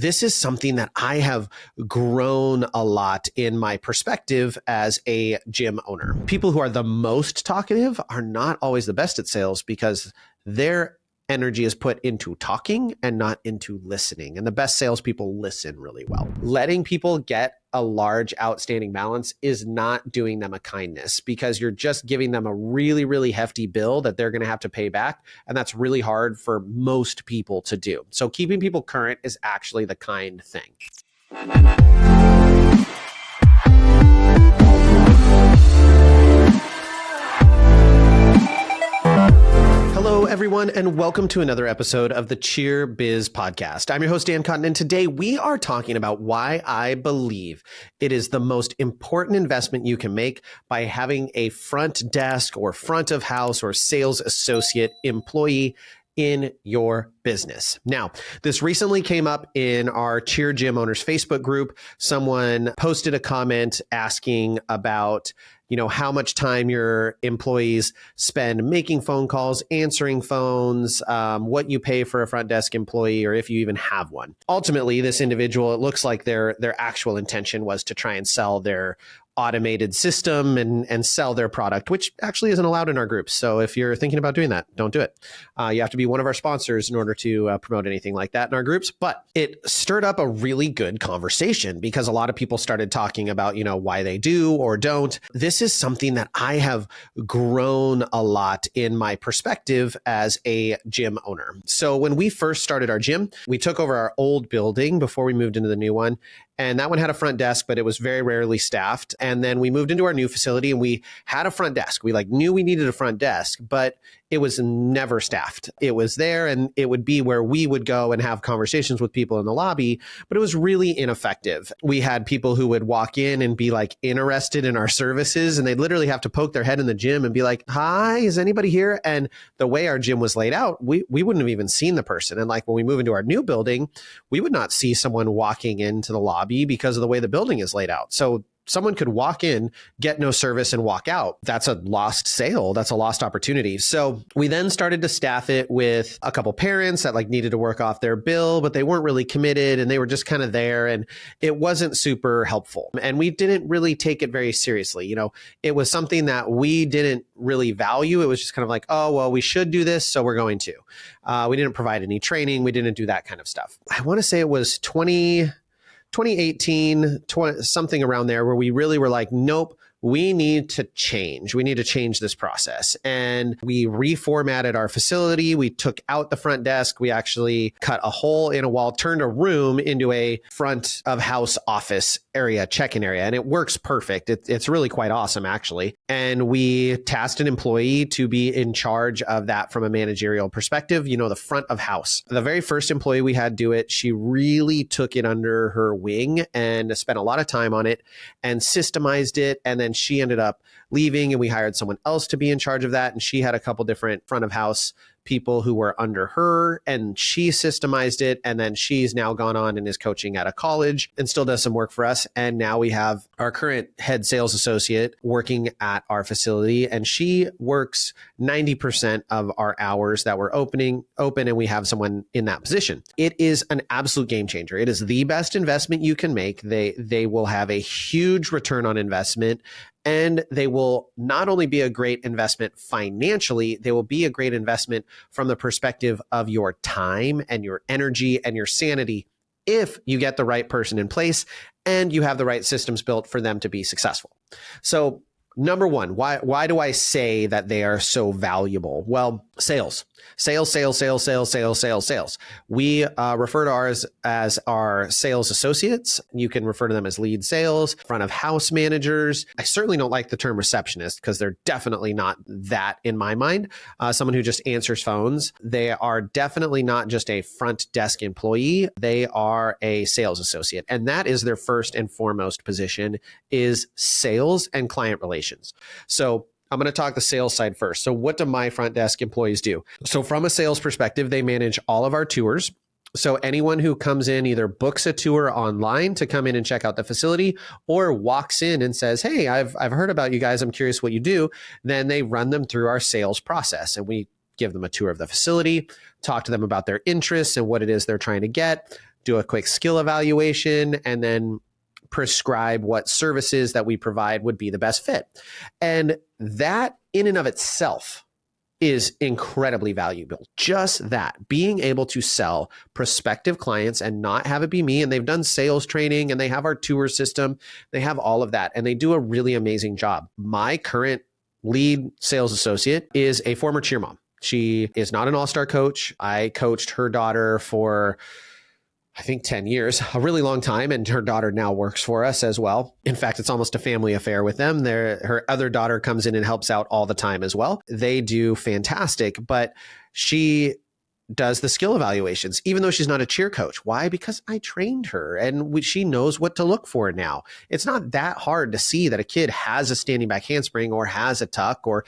this is something that I have grown a lot in my perspective as a gym owner. People who are the most talkative are not always the best at sales because their energy is put into talking and not into listening. And the best salespeople listen really well. Letting people get a large outstanding balance is not doing them a kindness because you're just giving them a really, really hefty bill that they're going to have to pay back. And that's really hard for most people to do. So keeping people current is actually the kind thing. Hello, everyone, and welcome to another episode of the Cheer Biz Podcast. I'm your host, Dan Cotton, and today we are talking about why I believe it is the most important investment you can make by having a front desk or front of house or sales associate employee in your business. Now, this recently came up in our Cheer Gym Owners Facebook group. Someone posted a comment asking about how much time your employees spend making phone calls, answering phones, what you pay for a front desk employee, or if you even have one. Ultimately, this individual, it looks like their actual intention was to try and sell their automated system and sell their product, which actually isn't allowed in our groups. So if you're thinking about doing that, don't do it. You have to be one of our sponsors in order to promote anything like that in our groups. But it stirred up a really good conversation because a lot of people started talking about, why they do or don't. This is something that I have grown a lot in my perspective as a gym owner. So when we first started our gym, we took over our old building before we moved into the new one. And that one had a front desk, but it was very rarely staffed. And then we moved into our new facility and we had a front desk. We knew we needed a front desk, but it was never staffed. It was there and it would be where we would go and have conversations with people in the lobby, but it was really ineffective. We had people who would walk in and be interested in our services and they'd literally have to poke their head in the gym and be like, "Hi, is anybody here?" And the way our gym was laid out, we wouldn't have even seen the person. And when we move into our new building, we would not see someone walking into the lobby because of the way the building is laid out. So someone could walk in, get no service, and walk out. That's a lost sale. That's a lost opportunity. So we then started to staff it with a couple parents that needed to work off their bill, but they weren't really committed and they were just kind of there and it wasn't super helpful. And we didn't really take it very seriously. It was something that we didn't really value. It was just kind of oh, well, we should do this, so we're going to. We didn't provide any training. We didn't do that kind of stuff. I want to say it was 2018, something around there where we really were nope, we need to change. We need to change this process. And we reformatted our facility. We took out the front desk. We actually cut a hole in a wall, turned a room into a front of house office area, check-in area. And it works perfect. It's really quite awesome, actually. And we tasked an employee to be in charge of that from a managerial perspective, the front of house. The very first employee we had do it, she really took it under her wing and spent a lot of time on it and systemized it. And then she ended up leaving and we hired someone else to be in charge of that. And she had a couple different front of house people who were under her and she systemized it. And then she's now gone on and is coaching at a college and still does some work for us. And now we have our current head sales associate working at our facility and she works 90% of our hours that we're open and we have someone in that position. It is an absolute game changer. It is the best investment you can make. They will have a huge return on investment. And they will not only be a great investment financially, they will be a great investment from the perspective of your time and your energy and your sanity if you get the right person in place and you have the right systems built for them to be successful. So number one, why do I say that they are so valuable? Well, sales. We refer to ours as our sales associates. You can refer to them as lead sales, front of house managers. I certainly don't like the term receptionist because they're definitely not that in my mind. Someone who just answers phones. They are definitely not just a front desk employee. They are a sales associate. And that is their first and foremost position is sales and client relations. So I'm going to talk the sales side first. So what do my front desk employees do? So from a sales perspective, they manage all of our tours. So anyone who comes in either books a tour online to come in and check out the facility or walks in and says, "Hey, I've heard about you guys. I'm curious what you do." Then they run them through our sales process and we give them a tour of the facility, talk to them about their interests and what it is they're trying to get, do a quick skill evaluation, and then prescribe what services that we provide would be the best fit. And that in and of itself is incredibly valuable. Just that, being able to sell prospective clients and not have it be me. And they've done sales training and they have our tour system. They have all of that and they do a really amazing job. My current lead sales associate is a former cheer mom. She is not an all-star coach. I coached her daughter for I think 10 years, a really long time. And her daughter now works for us as well. In fact, it's almost a family affair with them. Her other daughter comes in and helps out all the time as well. They do fantastic, but she does the skill evaluations, even though she's not a cheer coach. Why? Because I trained her and she knows what to look for now. It's not that hard to see that a kid has a standing back handspring or has a tuck or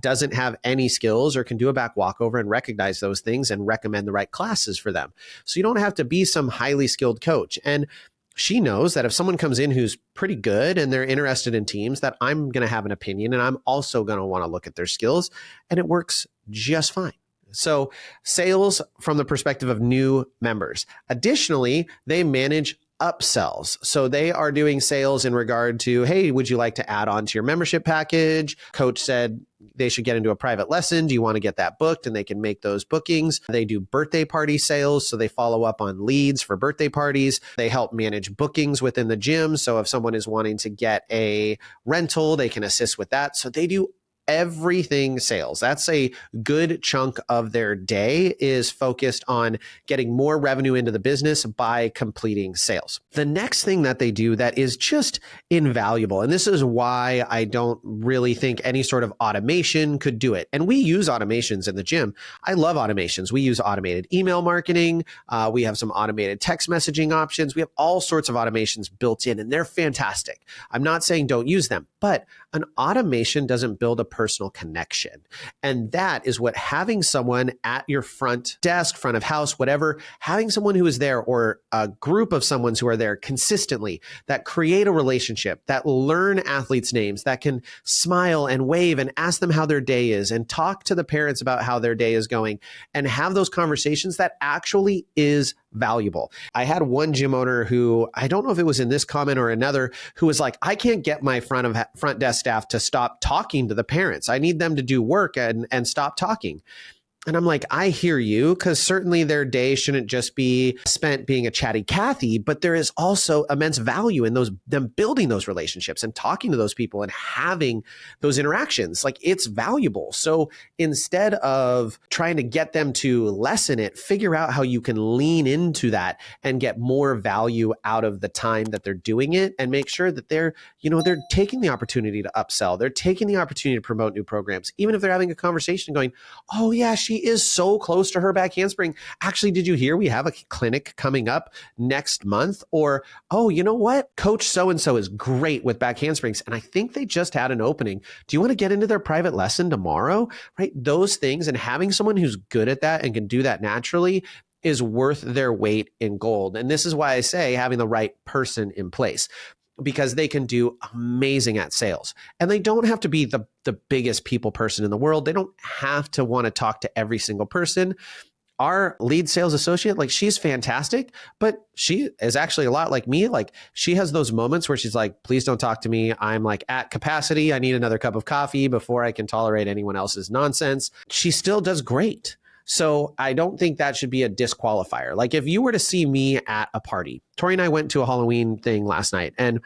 doesn't have any skills or can do a back walkover and recognize those things and recommend the right classes for them. So you don't have to be some highly skilled coach. And she knows that if someone comes in who's pretty good and they're interested in teams, that I'm going to have an opinion and I'm also going to want to look at their skills, and it works just fine. So sales from the perspective of new members. Additionally, they manage upsells. So they are doing sales in regard to, hey, would you like to add on to your membership package? Coach said they should get into a private lesson. Do you want to get that booked? And they can make those bookings. They do birthday party sales. So they follow up on leads for birthday parties. They help manage bookings within the gym. So if someone is wanting to get a rental, they can assist with that. So they do everything sales. That's a good chunk of their day is focused on getting more revenue into the business by completing sales. The next thing that they do that is just invaluable, and this is why I don't really think any sort of automation could do it. And we use automations in the gym. I love automations. We use automated email marketing. We have some automated text messaging options. We have all sorts of automations built in, and they're fantastic. I'm not saying don't use them, but an automation doesn't build a personal connection. And that is what having someone at your front desk, front of house, whatever, having someone who is there or a group of someones who are there consistently that create a relationship, that learn athletes' names, that can smile and wave and ask them how their day is and talk to the parents about how their day is going and have those conversations, that actually is valuable. I had one gym owner who, I don't know if it was in this comment or another, who was like, I can't get my front desk staff to stop talking to the parents. I need them to do work and stop talking. And I'm like, I hear you, because certainly their day shouldn't just be spent being a chatty Cathy, but there is also immense value in them building those relationships and talking to those people and having those interactions. Like, it's valuable. So instead of trying to get them to lessen it, figure out how you can lean into that and get more value out of the time that they're doing it, and make sure that they're taking the opportunity to upsell. They're taking the opportunity to promote new programs, even if they're having a conversation going, oh yeah, she is so close to her back handspring. Actually, did you hear we have a clinic coming up next month? Or, oh, you know what? Coach so-and-so is great with back handsprings, and I think they just had an opening. Do you want to get into their private lesson tomorrow? Right? Those things, and having someone who's good at that and can do that naturally is worth their weight in gold. And this is why I say having the right person in place, because they can do amazing at sales. And they don't have to be the biggest people person in the world. They don't have to want to talk to every single person. Our lead sales associate, like, she's fantastic, but she is actually a lot like me. Like, she has those moments where she's like, please don't talk to me. I'm like at capacity. I need another cup of coffee before I can tolerate anyone else's nonsense. She still does great. So I don't think that should be a disqualifier. Like, if you were to see me at a party, Tori and I went to a Halloween thing last night, and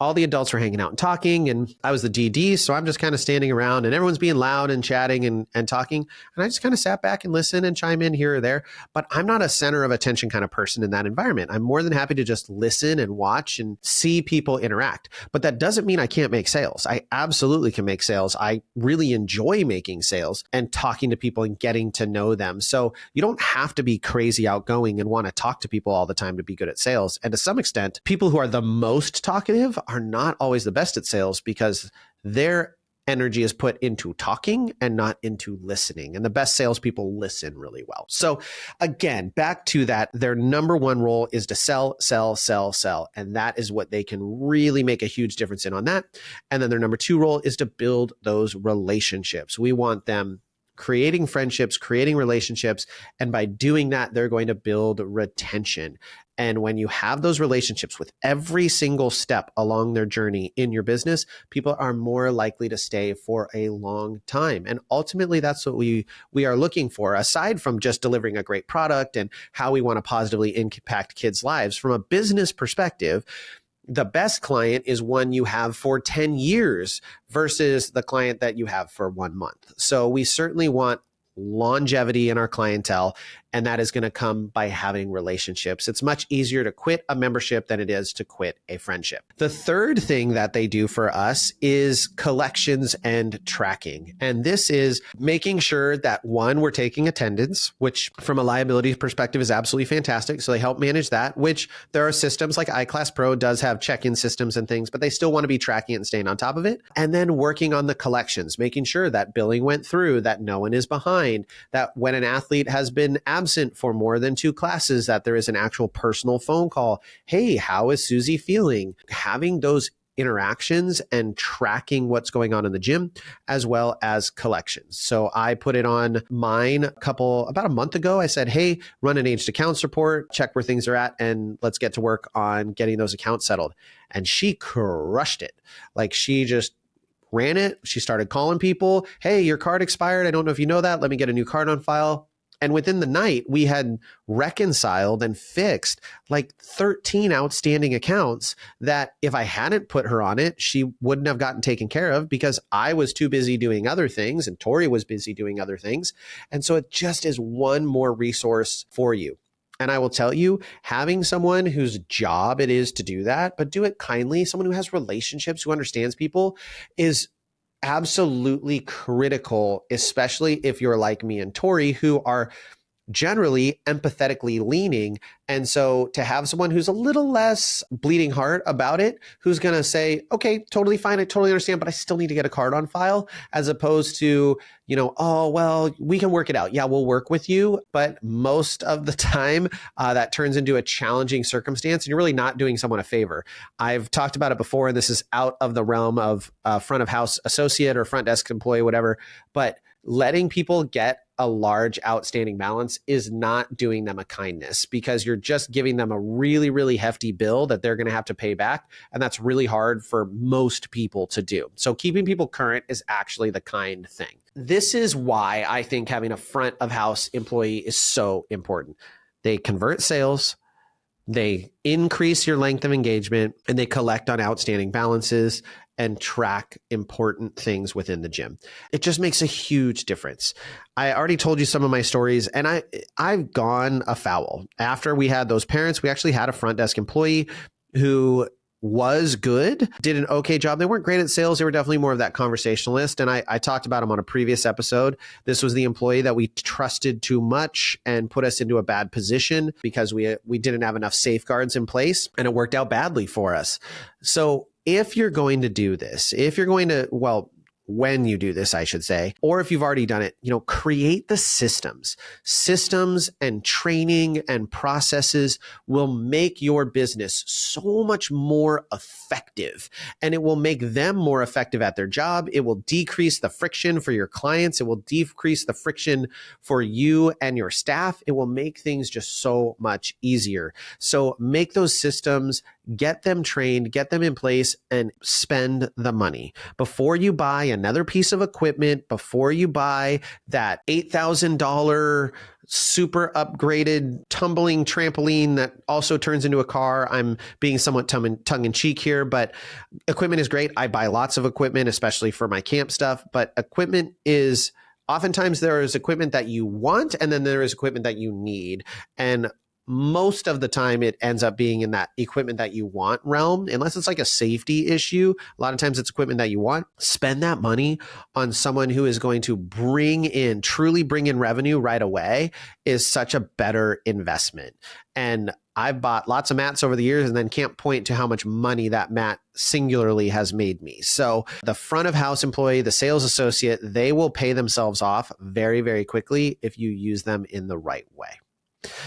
all the adults were hanging out and talking, and I was the DD, so I'm just kind of standing around, and everyone's being loud and chatting and talking, and I just kind of sat back and listened and chime in here or there. But I'm not a center of attention kind of person in that environment. I'm more than happy to just listen and watch and see people interact. But that doesn't mean I can't make sales. I absolutely can make sales. I really enjoy making sales and talking to people and getting to know them. So you don't have to be crazy outgoing and want to talk to people all the time to be good at sales. And to some extent, people who are the most talkative are not always the best at sales, because their energy is put into talking and not into listening. And the best salespeople listen really well. So again, back to that, their number one role is to sell, sell, sell, sell. And that is what they can really make a huge difference in on that. And then their number two role is to build those relationships. We want them creating friendships, creating relationships. And by doing that, they're going to build retention. And when you have those relationships with every single step along their journey in your business, people are more likely to stay for a long time. And ultimately, that's what we are looking for, aside from just delivering a great product and how we want to positively impact kids' lives. From a business perspective, the best client is one you have for 10 years versus the client that you have for 1 month. So we certainly want longevity in our clientele, and that is going to come by having relationships. It's much easier to quit a membership than it is to quit a friendship. The third thing that they do for us is collections and tracking. And this is making sure that, one, we're taking attendance, which from a liability perspective is absolutely fantastic. So they help manage that, which there are systems like iClass Pro does have check-in systems and things, but they still want to be tracking it and staying on top of it. And then working on the collections, making sure that billing went through, that no one is behind, that when an athlete has been absent for more than 2 classes, that there is an actual personal phone call. Hey, how is Susie feeling? Having those interactions and tracking what's going on in the gym, as well as collections. So I put it on mine about a month ago. I said, hey, run an aged accounts report, check where things are at, and let's get to work on getting those accounts settled. And she crushed it. Like, she just ran it. She started calling people. Hey, your card expired. I don't know if you know that. Let me get a new card on file. And within the night, we had reconciled and fixed like 13 outstanding accounts that if I hadn't put her on it, she wouldn't have gotten taken care of because I was too busy doing other things and Tori was busy doing other things. And so it just is one more resource for you. And I will tell you, having someone whose job it is to do that, but do it kindly, someone who has relationships, who understands people, is absolutely critical, especially if you're like me and Tori, who are generally empathetically leaning. And so to have someone who's a little less bleeding heart about it, who's going to say, okay, totally fine. I totally understand, but I still need to get a card on file, as opposed to, oh, well, we can work it out. Yeah, we'll work with you. But most of the time that turns into a challenging circumstance and you're really not doing someone a favor. I've talked about it before, and this is out of the realm of front of house associate or front desk employee, whatever, but letting people get a large outstanding balance is not doing them a kindness, because you're just giving them a really, really hefty bill that they're going to have to pay back. And that's really hard for most people to do. So keeping people current is actually the kind thing. This is why I think having a front of house employee is so important. They convert sales, they increase your length of engagement, and they collect on outstanding balances and track important things within the gym. It just makes a huge difference. I already told you some of my stories, and I've gone afoul. After we had those parents, we actually had a front desk employee who was good, did an okay job. They weren't great at sales. They were definitely more of that conversationalist. And I talked about him on a previous episode. This was the employee that we trusted too much and put us into a bad position because we didn't have enough safeguards in place, and it worked out badly for us. So if you're going to do this, when you do this, I should say, or if you've already done it, create the systems and training and processes will make your business so much more effective, and it will make them more effective at their job. It will decrease the friction for your clients. It will decrease the friction for you and your staff. It will make things just so much easier. So make those systems, get them trained, get them in place, and spend the money. Before you buy another piece of equipment, before you buy that $8,000 super upgraded tumbling trampoline that also turns into a car. I'm being somewhat tongue in cheek here, but equipment is great. I buy lots of equipment, especially for my camp stuff, but equipment is oftentimes there is equipment that you want, and then there is equipment that you need. And most of the time it ends up being in that equipment that you want realm, unless it's like a safety issue. A lot of times it's equipment that you want. Spend that money on someone who is going to truly bring in revenue right away is such a better investment. And I've bought lots of mats over the years and then can't point to how much money that mat singularly has made me. So the front of house employee, the sales associate, they will pay themselves off very, very quickly if you use them in the right way.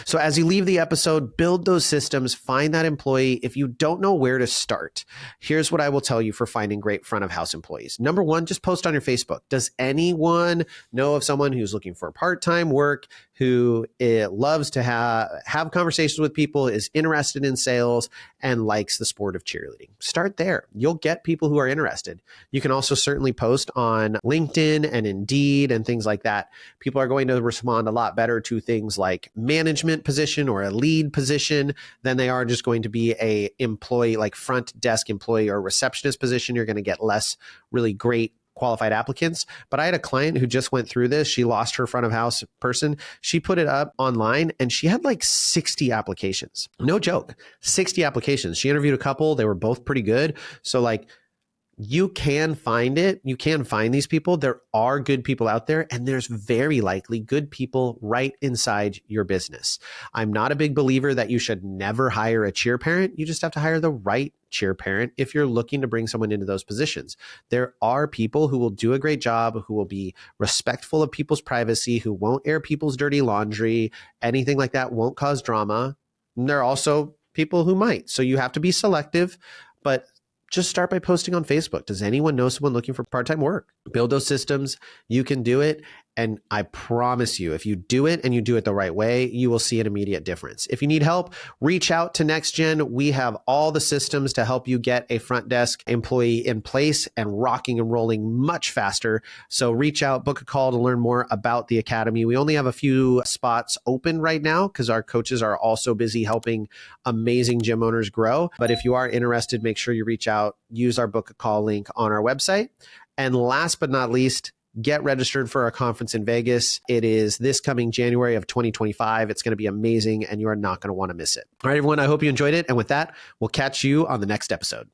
So as you leave the episode, build those systems, find that employee. If you don't know where to start, here's what I will tell you for finding great front of house employees. Number one, just post on your Facebook. Does anyone know of someone who's looking for part-time work, who loves to have conversations with people, is interested in sales, and likes the sport of cheerleading? Start there. You'll get people who are interested. You can also certainly post on LinkedIn and Indeed and things like that. People are going to respond a lot better to things like management position or a lead position than they are just going to be a employee, like front desk employee or receptionist position. You're going to get less really great qualified applicants. But I had a client who just went through this. She lost her front of house person. She put it up online and she had like 60 applications. No joke, 60 applications. She interviewed a couple. They were both pretty good. So like, you can find it. You can find these people. There are good people out there, and there's very likely good people right inside your business. I'm not a big believer that you should never hire a cheer parent. You just have to hire the right cheer parent if you're looking to bring someone into those positions. There are people who will do a great job, who will be respectful of people's privacy, who won't air people's dirty laundry, anything like that, won't cause drama. And there are also people who might. So you have to be selective, but just start by posting on Facebook. Does anyone know someone looking for part-time work? Build those systems. You can do it. And I promise you, if you do it and you do it the right way, you will see an immediate difference. If you need help, reach out to NextGen. We have all the systems to help you get a front desk employee in place and rocking and rolling much faster. So reach out, book a call to learn more about the Academy. We only have a few spots open right now because our coaches are also busy helping amazing gym owners grow. But if you are interested, make sure you reach out, use our book a call link on our website. And last but not least, get registered for our conference in Vegas. It is this coming January of 2025. It's going to be amazing and you are not going to want to miss it. All right, everyone, I hope you enjoyed it. And with that, we'll catch you on the next episode.